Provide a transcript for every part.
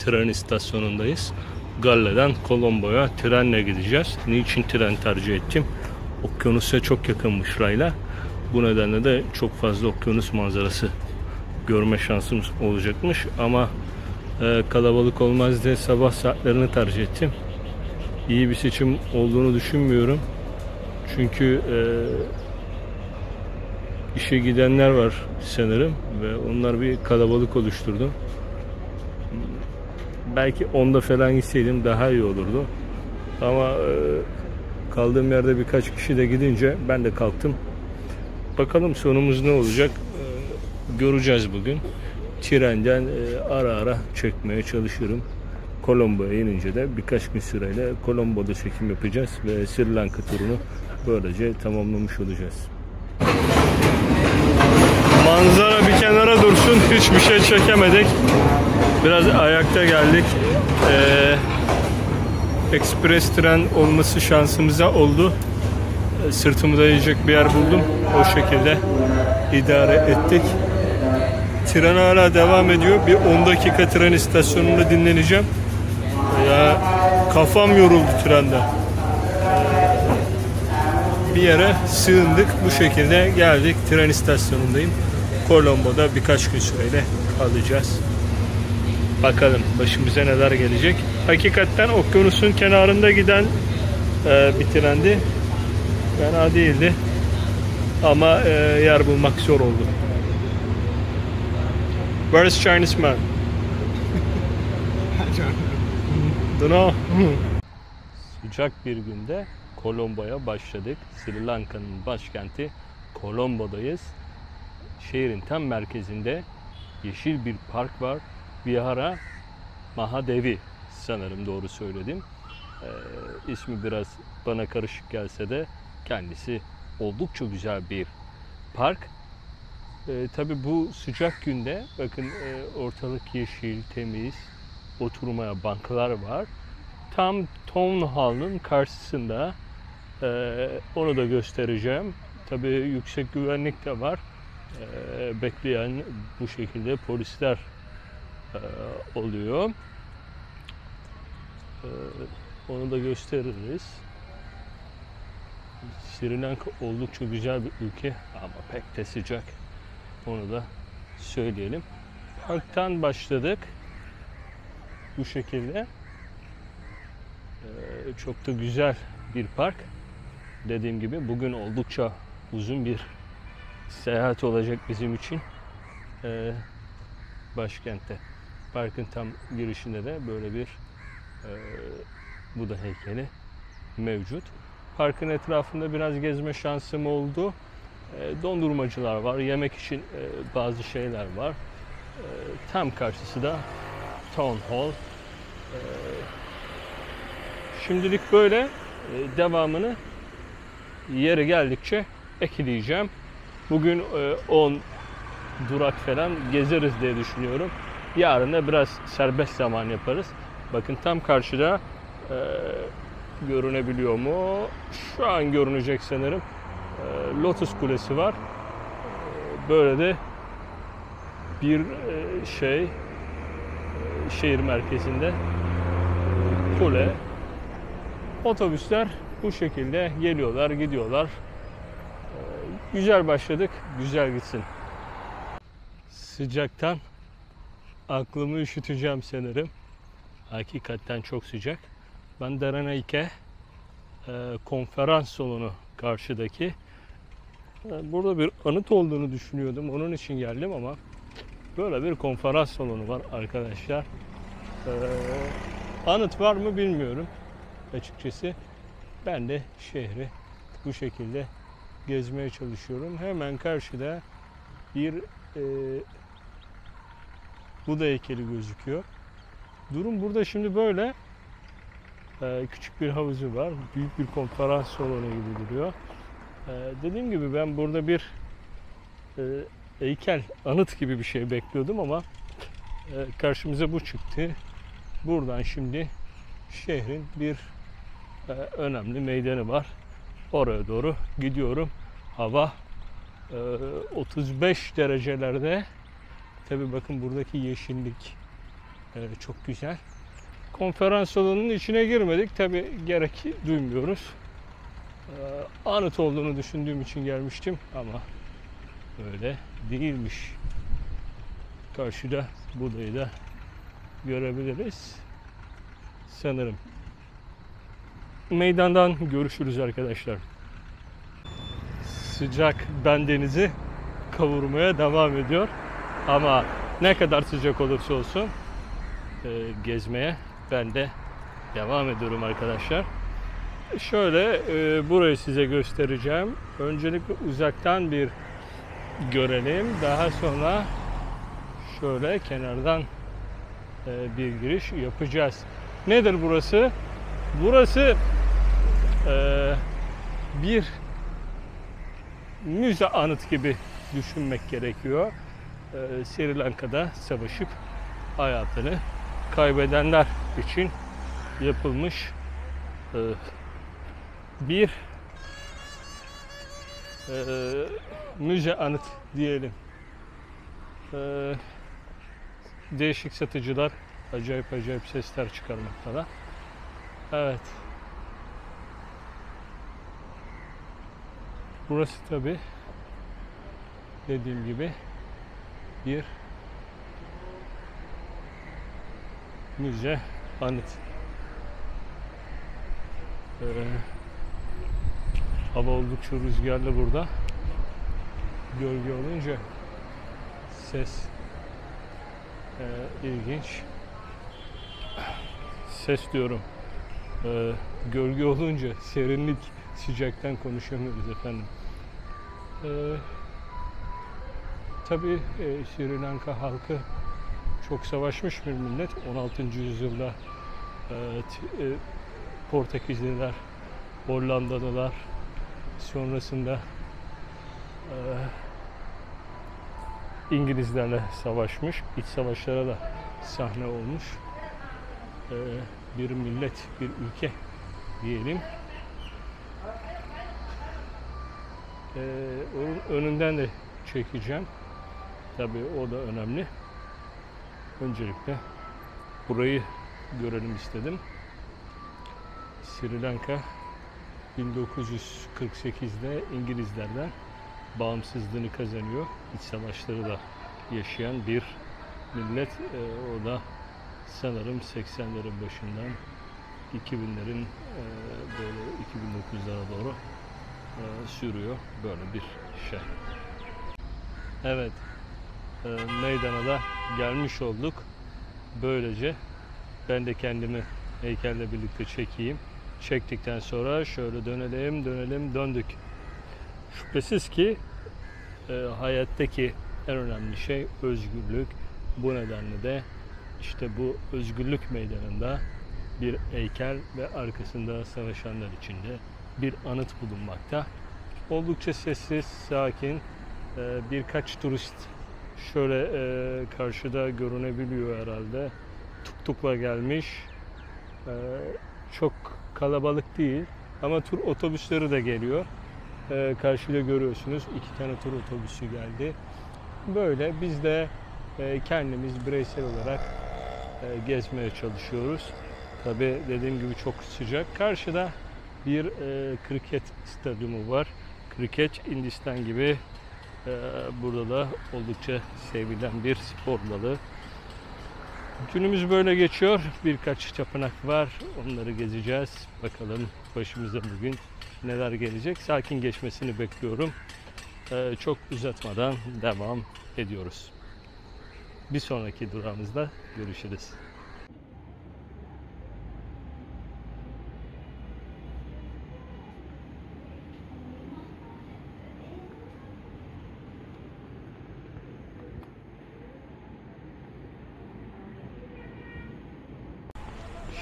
tren istasyonundayız. Galle'den Colombo'ya trenle gideceğiz. Niçin tren tercih ettim? Okyanusa çok yakınmış rayla. Bu nedenle de çok fazla okyanus manzarası görme şansımız olacakmış. Ama kalabalık olmaz diye sabah saatlerini tercih ettim. İyi bir seçim olduğunu düşünmüyorum. Çünkü işe gidenler var sanırım ve onlar bir kalabalık oluşturdu. Belki 10'da falan gitseydim daha iyi olurdu. Ama kaldığım yerde birkaç kişi de gidince ben de kalktım. Bakalım sonumuz ne olacak? Göreceğiz bugün. Trenden ara ara çekmeye çalışırım. Colombo'ya inince de birkaç gün süreyle Colombo'da çekim yapacağız ve Sri Lanka turunu böylece tamamlamış olacağız. Manzara bir kenara dursun, hiçbir şey çekemedik. Biraz ayakta geldik. Ekspres tren olması şansımıza oldu. Sırtımı dayayacak bir yer buldum. O şekilde idare ettik. Tren hala devam ediyor. Bir 10 dakika tren istasyonunda dinleneceğim. Ya kafam yoruldu trende. Bir yere sığındık. Bu şekilde geldik. Tren istasyonundayım. Colombo'da birkaç gün süreyle kalacağız. Bakalım başımıza neler gelecek. Hakikaten okyanusun kenarında giden bir trendi. Fena değildi. Ama yer bulmak zor oldu. Where is Chinese man? Don't know. Sıcak bir günde Colombo'ya başladık. Sri Lanka'nın başkenti Colombo'dayız. Şehrin tam merkezinde yeşil bir park var. Vihara Mahadevi, sanırım doğru söyledim. İsmi biraz bana karışık gelse de kendisi oldukça güzel bir park. Tabii bu sıcak günde bakın ortalık yeşil, temiz, oturmaya banklar var. Tam Town Hall'ın karşısında, onu da göstereceğim. Tabii yüksek güvenlik de var. Bekleyen bu şekilde polisler oluyor. Onu da gösteririz. Sri Lanka oldukça güzel bir ülke ama pek de sıcak. Onu da söyleyelim. Parktan başladık. Bu şekilde. Çok da güzel bir park. Dediğim gibi bugün oldukça uzun bir seyahat olacak bizim için. Başkentte. Parkın tam girişinde de böyle bir Buda heykeli mevcut. Parkın etrafında biraz gezme şansım oldu. Dondurmacılar var. Yemek için bazı şeyler var. Tam karşısı da Town Hall. Şimdilik böyle. Devamını yeri geldikçe ekleyeceğim. Bugün 10 durak falan gezeriz diye düşünüyorum. Yarın da biraz serbest zaman yaparız. Bakın tam karşıda görünebiliyor mu? Şu an görünecek sanırım. Lotus Kulesi var. Böyle de bir şehir merkezinde kule. Otobüsler bu şekilde geliyorlar, gidiyorlar. Güzel başladık, güzel gitsin. Sıcaktan aklımı üşüteceğim sanırım. Hakikaten çok sıcak. Ben Derenayke konferans salonu karşıdaki. Burada bir anıt olduğunu düşünüyordum. Onun için geldim ama böyle bir konferans salonu var arkadaşlar. Anıt var mı bilmiyorum açıkçası. Ben de şehri bu şekilde gezmeye çalışıyorum. Hemen karşıda bir Buda heykeli gözüküyor. Durum burada şimdi böyle. Küçük bir havuzu var. Büyük bir konferans salonu gibi duruyor. Dediğim gibi ben burada bir heykel, anıt gibi bir şey bekliyordum ama karşımıza bu çıktı. Buradan şimdi şehrin bir önemli meydanı var. Oraya doğru gidiyorum. Hava 35 derecelerde. Tabii bakın buradaki yeşillik, Çok güzel. Konferans salonunun içine girmedik. Tabi gerek duymuyoruz. Anıt olduğunu düşündüğüm için gelmiştim ama öyle değilmiş. Karşıda Buda'yı da görebiliriz sanırım. Meydandan görüşürüz arkadaşlar. Sıcak bendenizi kavurmaya devam ediyor. Ama ne kadar sıcak olursa olsun gezmeye ben de devam ediyorum arkadaşlar. Şöyle burayı size göstereceğim. Öncelikle uzaktan bir görelim. Daha sonra şöyle kenardan bir giriş yapacağız. Nedir burası? Burası bir müze anıt gibi düşünmek gerekiyor. Sri Lanka'da savaşıp hayatını kaybedenler için yapılmış bir müze anıt diyelim. Değişik satıcılar acayip sesler çıkarmaktalar. Evet. Burası tabi dediğim gibi bir müze anıt. Hava oldukça rüzgarlı burada. Gölge olunca ses ilginç. Ses diyorum. Gölge olunca serinlik, sıcaktan konuşamıyoruz efendim. Tabii Sri Lanka halkı çok savaşmış bir millet. 16. yüzyılda Portekizliler, Hollandalılar, sonrasında İngilizlerle savaşmış. İç savaşlara da sahne olmuş bir millet, bir ülke diyelim. Onun önünden de çekeceğim. Tabii o da önemli. Öncelikle burayı görelim istedim. Sri Lanka 1948'de İngilizlerden bağımsızlığını kazanıyor. İç savaşları da yaşayan bir millet. O da sanırım 80'lerin başından 2000'lerin böyle 2009'lara doğru sürüyor böyle bir şey. Evet, meydana da gelmiş olduk. Böylece ben de kendimi heykelle birlikte çekeyim. Çektikten sonra şöyle döndük. Şüphesiz ki hayattaki en önemli şey özgürlük. Bu nedenle de işte bu özgürlük meydanında bir heykel ve arkasında savaşanlar içinde bir anıt bulunmakta. Oldukça sessiz, sakin. Birkaç turist şöyle karşıda görünebiliyor herhalde. Tuk-tukla gelmiş. Çok kalabalık değil ama tur otobüsleri de geliyor. Karşıda görüyorsunuz 2 tane tur otobüsü geldi. Böyle biz de kendimiz bireysel olarak gezmeye çalışıyoruz. Tabii dediğim gibi çok sıcak. Karşıda bir kriket stadyumu var. Kriket Hindistan gibi burada da oldukça sevilen bir spor dalı. Günümüz böyle geçiyor. Birkaç tapınak var. Onları gezeceğiz. Bakalım başımıza bugün neler gelecek. Sakin geçmesini bekliyorum. Çok uzatmadan devam ediyoruz. Bir sonraki durağımızda görüşürüz.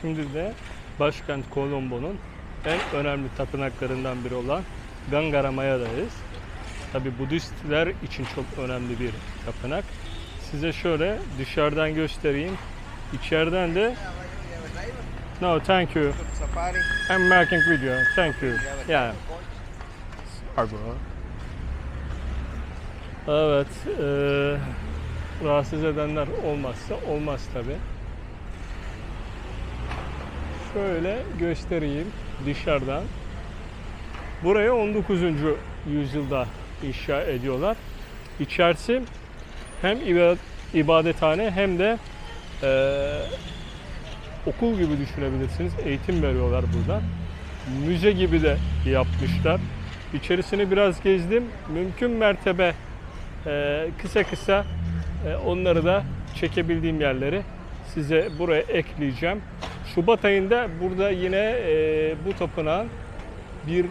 Şimdi de başkent Colombo'nun en önemli tapınaklarından biri olan Gangaramaya'dayız. Tabi Budistler için çok önemli bir tapınak. Size şöyle dışarıdan göstereyim. İçeriden de no thank you. I'm making video. Thank you. Yeah. Evet. Rahatsız edenler olmazsa olmaz tabi. şöyle göstereyim dışarıdan. Burayı 19. yüzyılda inşa ediyorlar. İçerisi hem ibadethane hem de okul gibi düşünebilirsiniz. Eğitim veriyorlar burada. Müze gibi de yapmışlar. İçerisini biraz gezdim. Mümkün mertebe kısa kısa onları da çekebildiğim yerleri size buraya ekleyeceğim. Şubat ayında burada yine bu tapınağın bir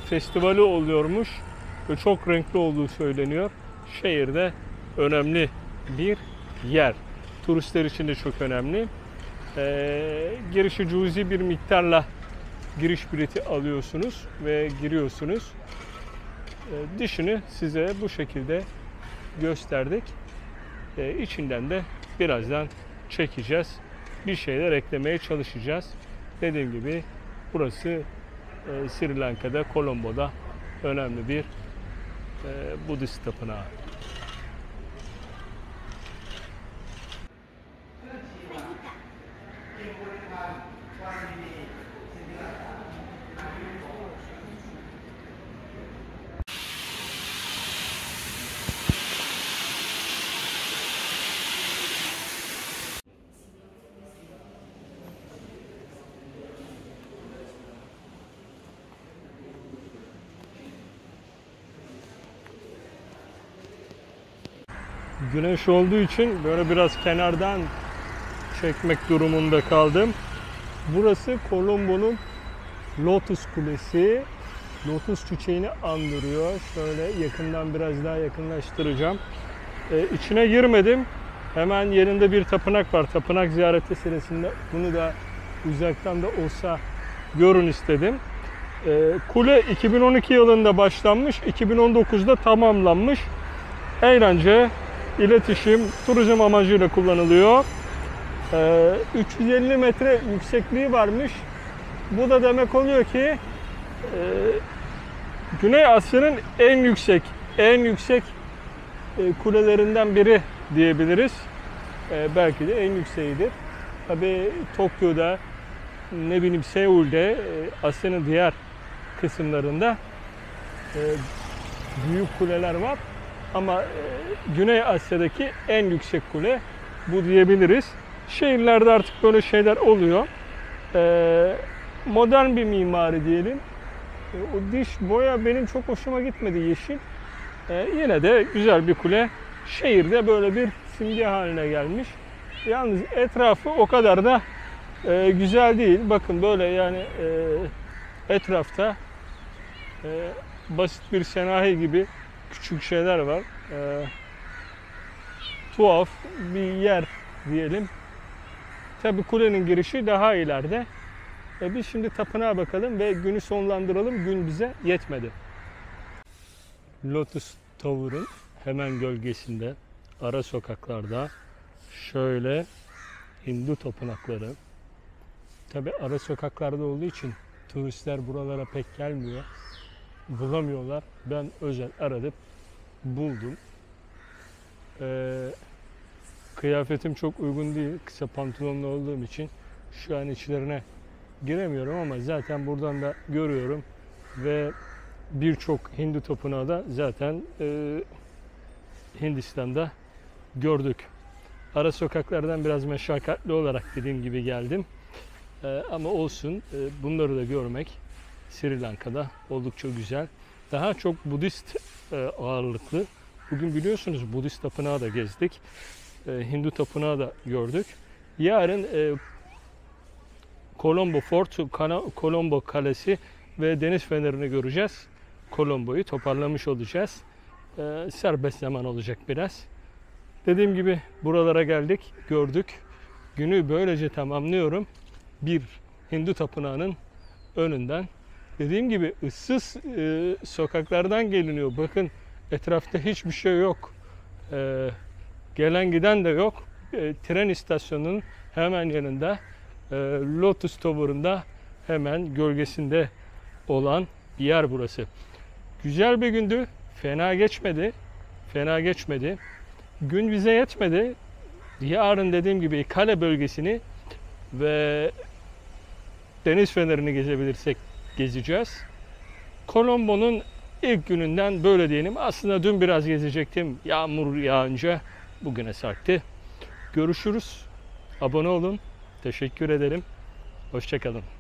festivali oluyormuş ve çok renkli olduğu söyleniyor. Şehirde önemli bir yer. Turistler için de çok önemli. Girişi cüzi bir miktarla giriş bileti alıyorsunuz ve giriyorsunuz. Dışını size bu şekilde gösterdik. İçinden de birazdan çekeceğiz. Bir şeyler eklemeye çalışacağız. Dediğim gibi burası Sri Lanka'da, Colombo'da önemli bir Budist tapınağı. Güneş olduğu için böyle biraz kenardan çekmek durumunda kaldım. Burası Colombo'nun Lotus Kulesi. Lotus çiçeğini andırıyor. Şöyle yakından biraz daha yakınlaştıracağım. İçine girmedim. Hemen yerinde bir tapınak var. Tapınak ziyareti sırasında bunu da uzaktan da olsa görün istedim. Kule 2012 yılında başlanmış, 2019'da tamamlanmış. Eğlence, iletişim, turizm amacıyla kullanılıyor. 350 metre yüksekliği varmış. Bu da demek oluyor ki Güney Asya'nın en yüksek kulelerinden biri diyebiliriz. Belki de en yükseğidir. Tabii Tokyo'da, ne bileyim Seul'de, Asya'nın diğer kısımlarında büyük kuleler var. Ama Güney Asya'daki en yüksek kule bu diyebiliriz. Şehirlerde artık böyle şeyler oluyor. Modern bir mimari diyelim. O diş boya benim çok hoşuma gitmedi, yeşil. Yine de güzel bir kule. Şehirde böyle bir simge haline gelmiş. Yalnız etrafı o kadar da güzel değil. Bakın böyle yani etrafta basit bir senayi gibi küçük şeyler var. Tuhaf bir yer diyelim. Tabii kulenin girişi daha ileride. Biz şimdi tapınağa bakalım ve günü sonlandıralım. Gün bize yetmedi. Lotus Tower'ın hemen gölgesinde, ara sokaklarda şöyle Hindu tapınakları. Tabii ara sokaklarda olduğu için turistler buralara pek gelmiyor. Bulamıyorlar. Ben özel aradım, buldum. Kıyafetim çok uygun değil. Kısa pantolonlu olduğum için şu an içlerine giremiyorum ama zaten buradan da görüyorum ve birçok Hindu tapınağı da zaten Hindistan'da gördük. Ara sokaklardan biraz meşakkatli olarak dediğim gibi geldim. Ama olsun, bunları da görmek Sri Lanka'da oldukça güzel. Daha çok Budist ağırlıklı. Bugün biliyorsunuz Budist tapınağı da gezdik. Hindu tapınağı da gördük. Yarın Colombo Fort, Colombo Kalesi ve Deniz Feneri'ni göreceğiz. Colombo'yu toparlamış olacağız. Serbest zaman olacak biraz. Dediğim gibi buralara geldik, gördük. Günü böylece tamamlıyorum. Bir Hindu tapınağının önünden. Dediğim gibi ıssız sokaklardan geliniyor. Bakın etrafta hiçbir şey yok. Gelen giden de yok. Tren istasyonunun hemen yanında, Lotus Tower'ında hemen gölgesinde olan yer burası. Güzel bir gündü. Fena geçmedi. Fena geçmedi. Gün bize yetmedi. Yarın dediğim gibi Kale bölgesini ve deniz fenerini gezebilirsek gezeceğiz. Colombo'nun ilk gününden böyle diyelim. Aslında dün biraz gezecektim. Yağmur yağınca bugüne sarktı. Görüşürüz. Abone olun. Teşekkür ederim. Hoşça kalın.